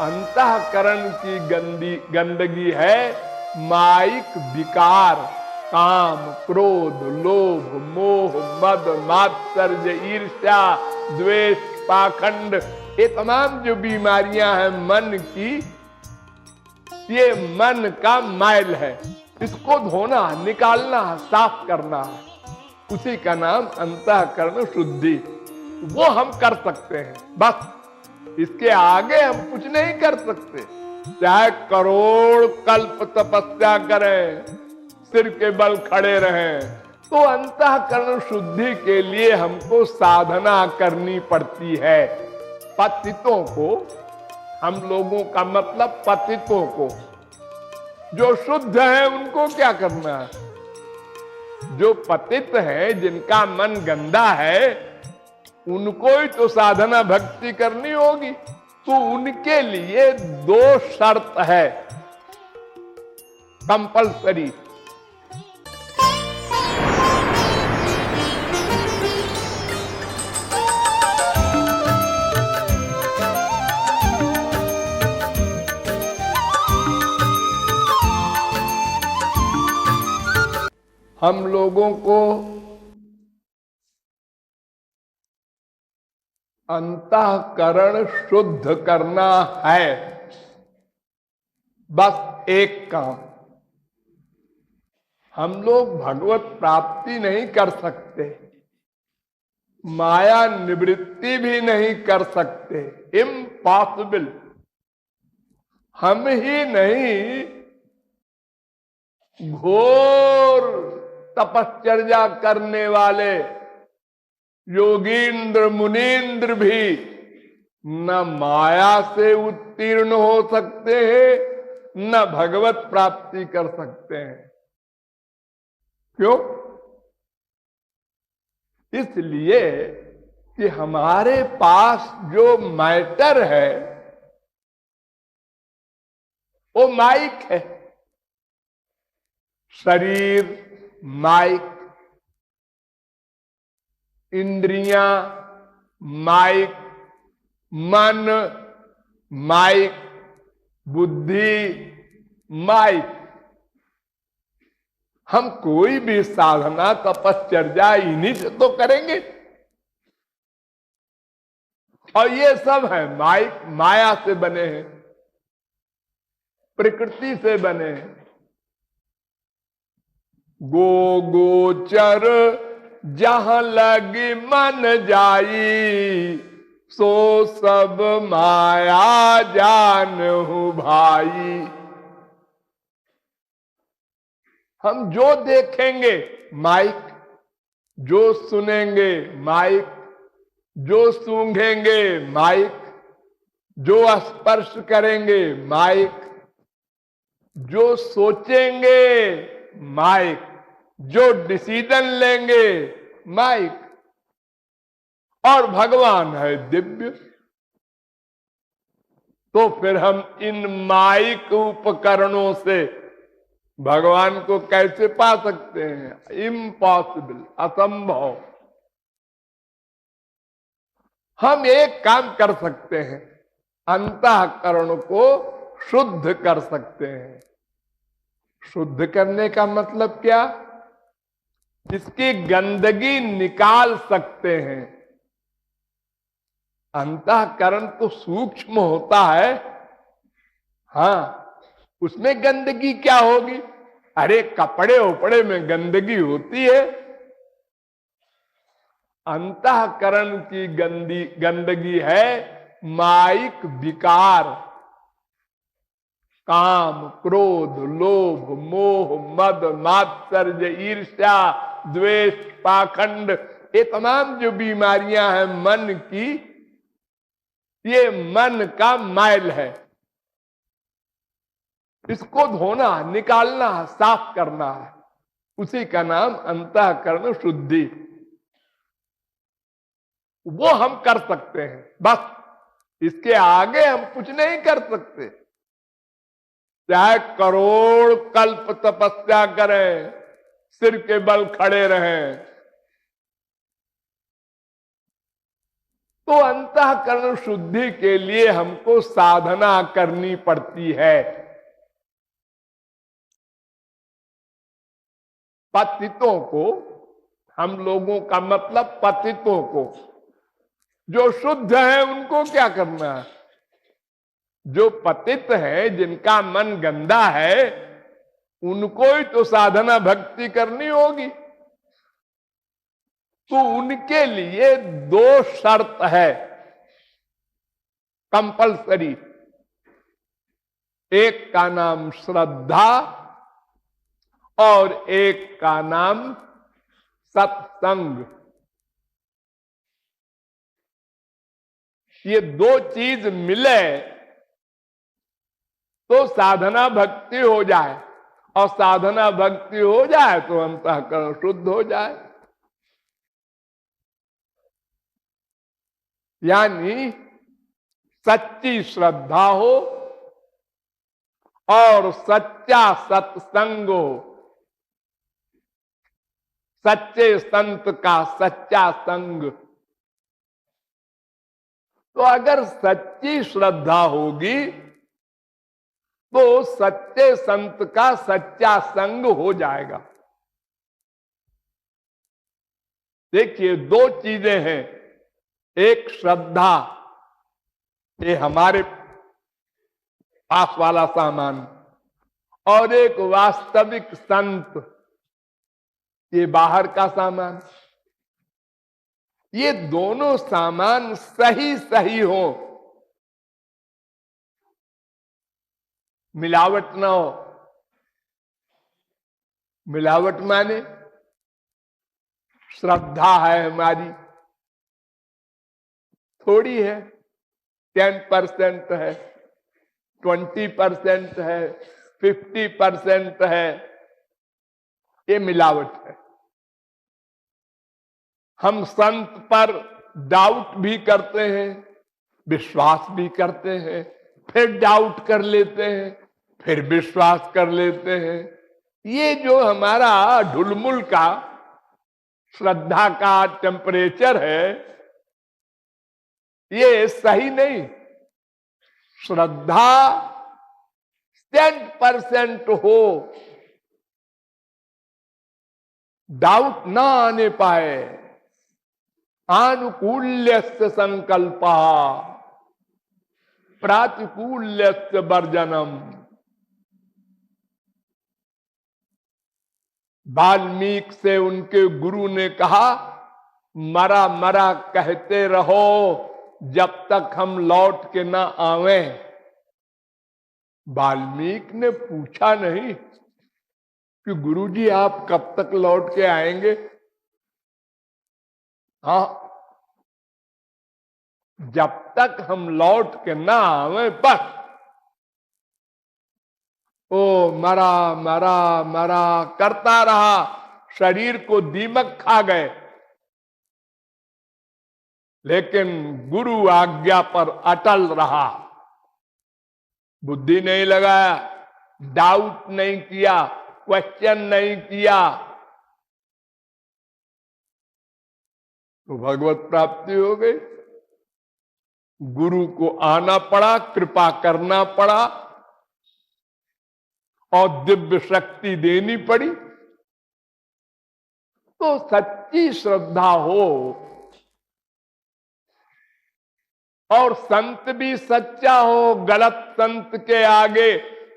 अंतःकरण की गंदगी है माइक विकार, काम, क्रोध, लोभ, मोह, मद, मात्सर्य, ईर्ष्या, द्वेष, पाखंड, ये तमाम जो बीमारियां हैं मन की, ये मन का मैल है। इसको धोना, निकालना, साफ करना है, उसी का नाम अंतःकरण शुद्धि। वो हम कर सकते हैं, बस इसके आगे हम कुछ नहीं कर सकते। चाहे करोड़ कल्प तपस्या करें, सिर के बल खड़े रहें, तो अंतःकरण शुद्धि के लिए हमको साधना करनी पड़ती है। पतितों को, हम लोगों का मतलब पतितों को, जो शुद्ध है उनको क्या करना है? जो पतित है, जिनका मन गंदा है, उनको ही तो साधना भक्ति करनी होगी। तो उनके लिए 2 शर्त है कंपलसरी। हम लोगों को अंतःकरण शुद्ध करना है, बस एक काम। हम लोग भगवत प्राप्ति नहीं कर सकते, माया निवृत्ति भी नहीं कर सकते, इम्पॉसिबल। हम ही नहीं, घोर तपश्चर्या करने वाले योगींद्र मुनींद्र भी न माया से उत्तीर्ण हो सकते हैं, न भगवत प्राप्ति कर सकते हैं। क्यों? इसलिए कि हमारे पास जो मैटर है वो माइक है। शरीर माइक, इंद्रियां माइक, मन माइक, बुद्धि माइक। हम कोई भी साधना तपश्चर्या इन्हीं से तो करेंगे। और ये सब है माइक, माया से बने हैं, प्रकृति से बने हैं। गो गोचर जहां लगी मन जाई, सो सब माया जानहु भाई। हम जो देखेंगे माइक, जो सुनेंगे माइक, जो सूंघेंगे माइक, जो स्पर्श करेंगे माइक, जो सोचेंगे माइक, जो डिसीजन लेंगे माइक। और भगवान है दिव्य। तो फिर हम इन माइक उपकरणों से भगवान को कैसे पा सकते हैं? इम्पॉसिबल, असंभव। हम एक काम कर सकते हैं, अंतःकरण को शुद्ध कर सकते हैं। शुद्ध करने का मतलब क्या? इसकी गंदगी निकाल सकते हैं। अंतःकरण तो सूक्ष्म होता है, हाँ, उसमें गंदगी क्या होगी? अरे कपड़े उपड़े में गंदगी होती है। अंतःकरण की गंदगी है माइक विकार, काम, क्रोध, लोभ, मोह, मद, मात्सर्य, ईर्ष्या, द्वेष, पाखंड, ये तमाम जो बीमारियां हैं मन की, ये मन का मैल है। इसको धोना, निकालना, साफ करना है, उसी का नाम अंतःकरण शुद्धि। वो हम कर सकते हैं, बस इसके आगे हम कुछ नहीं कर सकते। चाहे करोड़ कल्प तपस्या करें, सिर के बल खड़े रहें, तो तो अंतःकरण शुद्धि के लिए हमको साधना करनी पड़ती है। पतितों को, हम लोगों का मतलब पतितों को, जो शुद्ध है उनको क्या करना है? जो पतित है, जिनका मन गंदा है, उनको ही तो साधना भक्ति करनी होगी। तो उनके लिए दो शर्त है कंपलसरी। एक का नाम श्रद्धा और एक का नाम सत्संग। ये दो चीज मिले तो साधना भक्ति हो जाए, और साधना भक्ति हो जाए तो अंतःकरण शुद्ध हो जाए। यानी सच्ची श्रद्धा हो और सच्चा सत्संग हो, सच्चे संत का सच्चा संग। तो अगर सच्ची श्रद्धा होगी तो सच्चे संत का सच्चा संग हो जाएगा। देखिए, दो चीजें हैं, एक श्रद्धा, ये हमारे पास वाला सामान, और एक वास्तविक संत, ये बाहर का सामान। ये दोनों सामान सही सही हो, मिलावट ना हो। मिलावट माने श्रद्धा है हमारी, थोड़ी है, 10% है, 20% है, 50% है, ये मिलावट है। हम संत पर डाउट भी करते हैं, विश्वास भी करते हैं, फिर डाउट कर लेते हैं, फिर विश्वास कर लेते हैं। ये जो हमारा ढुलमुल का श्रद्धा का टेम्परेचर है, ये सही नहीं। श्रद्धा 10% हो, डाउट ना आने पाए। आनुकूल्यस्य संकल्पः प्रातिकूल्यस्य वर्जनम। वाल्मीकि से उनके गुरु ने कहा, मरा मरा कहते रहो जब तक हम लौट के ना आवे। वाल्मीकि ने पूछा नहीं कि गुरुजी आप कब तक लौट के आएंगे। हाँ, जब तक हम लौट के ना आवे बस। ओ मरा मरा मरा करता रहा, शरीर को दीमक खा गए, लेकिन गुरु आज्ञा पर अटल रहा। बुद्धि नहीं लगाया, डाउट नहीं किया, क्वेश्चन नहीं किया, तो भगवत प्राप्ति हो गई। गुरु को आना पड़ा, कृपा करना पड़ा और दिव्य शक्ति देनी पड़ी। तो सच्ची श्रद्धा हो और संत भी सच्चा हो। गलत संत के आगे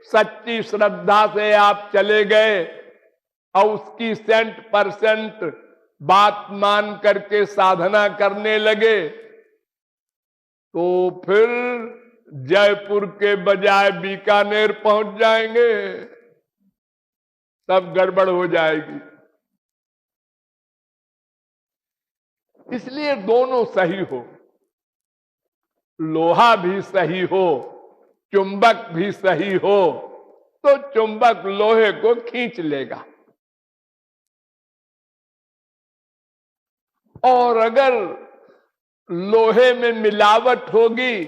सच्ची श्रद्धा से आप चले गए और उसकी 100% बात मान करके साधना करने लगे, तो फिर जयपुर के बजाय बीकानेर पहुंच जाएंगे, सब गड़बड़ हो जाएगी। इसलिए दोनों सही हो, लोहा भी सही हो, चुंबक भी सही हो, तो चुंबक लोहे को खींच लेगा। और अगर लोहे में मिलावट होगी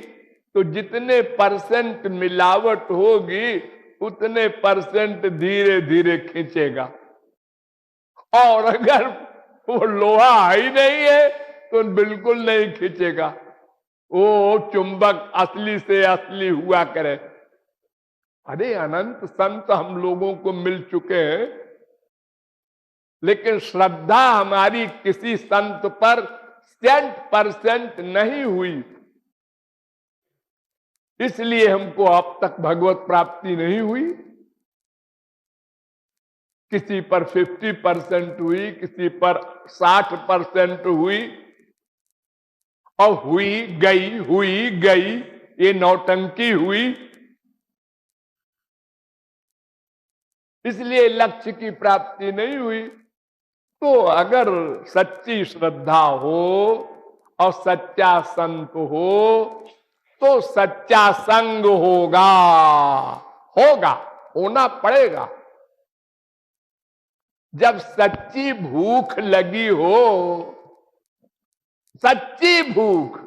तो जितने परसेंट मिलावट होगी उतने परसेंट धीरे धीरे खींचेगा। और अगर वो लोहा ही नहीं है तो बिल्कुल नहीं खींचेगा। वो चुंबक असली से असली हुआ करे। अरे अनंत संत हम लोगों को मिल चुके हैं, लेकिन श्रद्धा हमारी किसी संत पर 100% नहीं हुई, इसलिए हमको अब तक भगवत प्राप्ति नहीं हुई। किसी पर 50% हुई, किसी पर 60% हुई, और हुई गई, ये नौटंकी हुई। इसलिए लक्ष्य की प्राप्ति नहीं हुई। तो अगर सच्ची श्रद्धा हो और सच्चा संत हो तो सच्चा संग होगा, होगा, होना पड़ेगा। जब सच्ची भूख लगी हो, सच्ची भूख,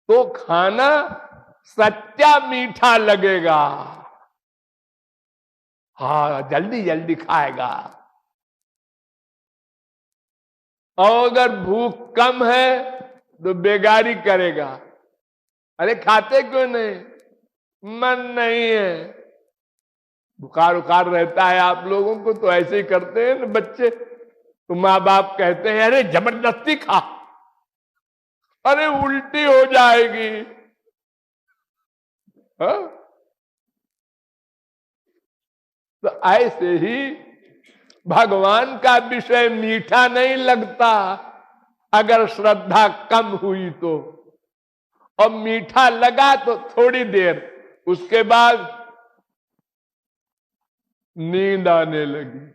तो खाना सच्चा मीठा लगेगा। हाँ, जल्दी जल्दी खाएगा। और अगर भूख कम है तो बेगारी करेगा। अरे खाते क्यों नहीं? मन नहीं है। बुखार उखार रहता है आप लोगों को तो ऐसे ही करते हैं ना बच्चे। तो माँ बाप कहते हैं अरे जबरदस्ती खा, अरे उल्टी हो जाएगी। हा? तो ऐसे ही भगवान का विषय मीठा नहीं लगता अगर श्रद्धा कम हुई तो, और मीठा लगा तो थोड़ी देर, उसके बाद नींद आने लगी।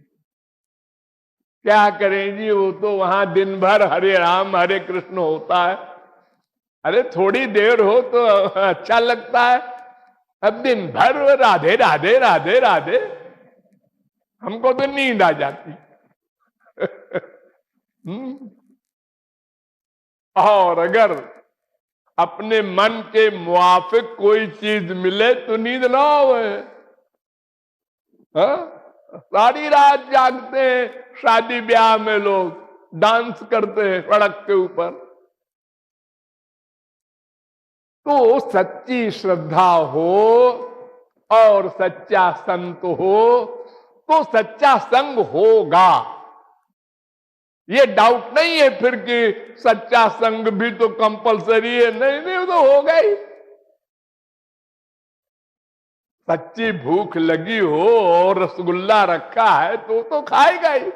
क्या करें जी, वो तो वहां दिन भर हरे राम हरे कृष्ण होता है। अरे थोड़ी देर हो तो अच्छा लगता है, अब दिन भर राधे राधे राधे राधे, हमको तो नींद आ जाती। और अगर अपने मन के मुआफिक कोई चीज मिले तो नींद ना आवे। सारी रात जागते हैं, शादी ब्याह में लोग डांस करते हैं सड़क के ऊपर। तो सच्ची श्रद्धा हो और सच्चा संत हो तो सच्चा संग होगा। ये डाउट नहीं है फिर कि सच्चा संग भी तो कंपलसरी है। नहीं नहीं, वो तो होगा ही। सच्ची भूख लगी हो और रसगुल्ला रखा है तो खाएगा ही,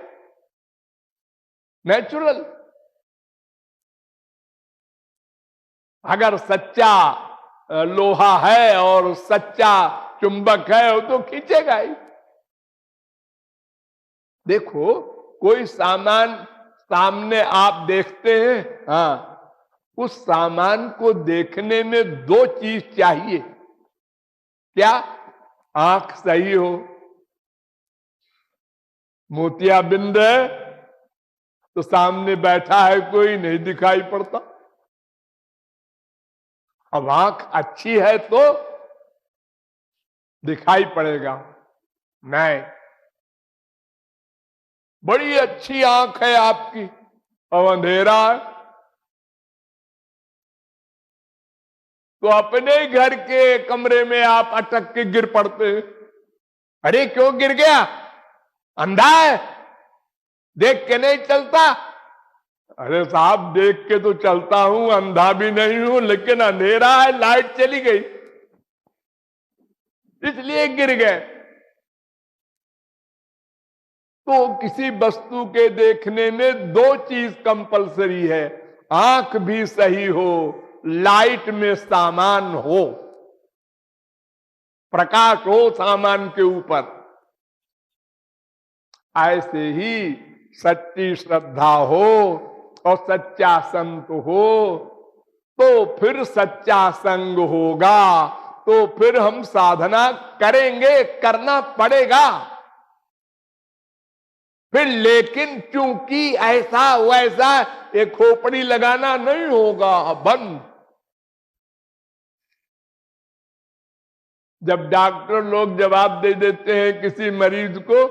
नेचुरल। अगर सच्चा लोहा है और सच्चा चुंबक है वो तो खींचेगा ही। देखो, कोई सामान सामने आप देखते हैं, हाँ, उस सामान को देखने में दो चीज चाहिए। क्या? आंख सही हो। मोतियाबिंद है तो सामने बैठा है कोई, नहीं दिखाई पड़ता। अब आंख अच्छी है तो दिखाई पड़ेगा। नहीं, बड़ी अच्छी आंख है आपकी और अंधेरा है तो अपने घर के कमरे में आप अटक के गिर पड़ते हैं। अरे क्यों गिर गया? अंधा है, देख के नहीं चलता। अरे साहब, देख के तो चलता हूं, अंधा भी नहीं हूं, लेकिन अंधेरा है, लाइट चली गई इसलिए गिर गए। तो किसी वस्तु के देखने में दो चीज कंपलसरी है, आंख भी सही हो, लाइट में सामान हो, प्रकाश हो सामान के ऊपर। ऐसे ही सच्ची श्रद्धा हो और सच्चा संत हो तो फिर सच्चा संग होगा। तो फिर हम साधना करेंगे, करना पड़ेगा फिर। लेकिन चूंकि ऐसा वैसा ये खोपड़ी लगाना नहीं होगा, बंद। जब डॉक्टर लोग जवाब दे देते हैं किसी मरीज को,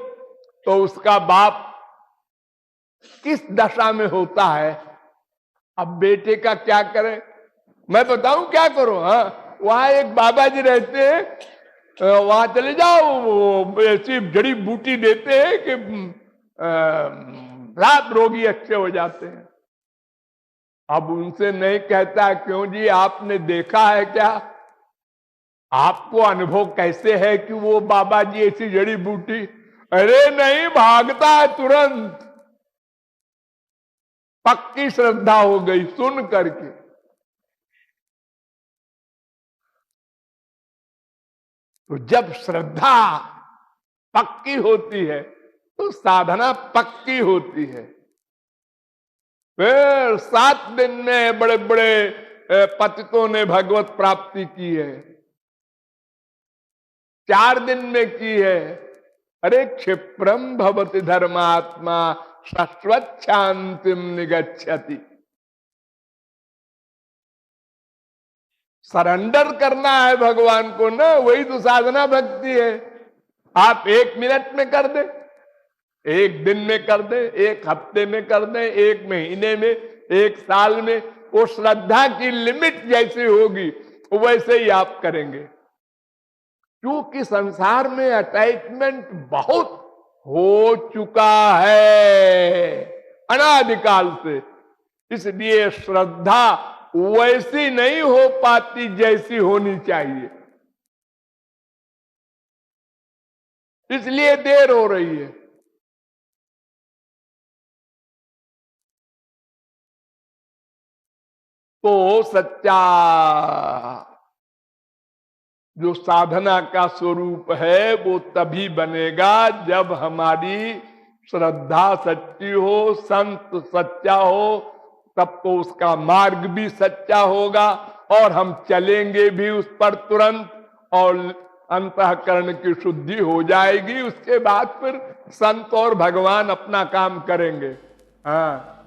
तो उसका बाप किस दशा में होता है अब बेटे का क्या करें? मैं बताऊं क्या करो? हाँ, वहां एक बाबा जी रहते हैं, वहां चले जाओ, वो ऐसी जड़ी बूटी देते हैं कि रात रोगी अच्छे हो जाते हैं। अब उनसे नहीं कहता, क्यों जी आपने देखा है क्या? आपको अनुभव कैसे है कि वो बाबा जी ऐसी जड़ी बूटी? अरे नहीं, भागता है तुरंत। पक्की श्रद्धा हो गई सुन करके। तो जब श्रद्धा पक्की होती है तो साधना पक्की होती है। फिर 7 दिन में बड़े बड़े पतितों ने भगवत प्राप्ति की है, 4 दिन में की है। अरे क्षिप्रम भवति धर्मात्मा शाश्वत शांतिम निगच्छति। सरेंडर करना है भगवान को ना, वही तो साधना भक्ति है। आप 1 मिनट में कर दे, 1 दिन में कर दे, 1 हफ्ते में कर दे, 1 महीने में, 1 साल में, वो श्रद्धा की लिमिट जैसी होगी वैसे ही आप करेंगे। क्योंकि संसार में अटैचमेंट बहुत हो चुका है अनादिकाल से, इसलिए श्रद्धा वैसी नहीं हो पाती जैसी होनी चाहिए, इसलिए देर हो रही है। तो सच्चा जो साधना का स्वरूप है वो तभी बनेगा जब हमारी श्रद्धा सच्ची हो, संत सच्चा हो, तब तो उसका मार्ग भी सच्चा होगा और हम चलेंगे भी उस पर तुरंत, और अंतःकरण की शुद्धि हो जाएगी। उसके बाद फिर संत और भगवान अपना काम करेंगे। हाँ।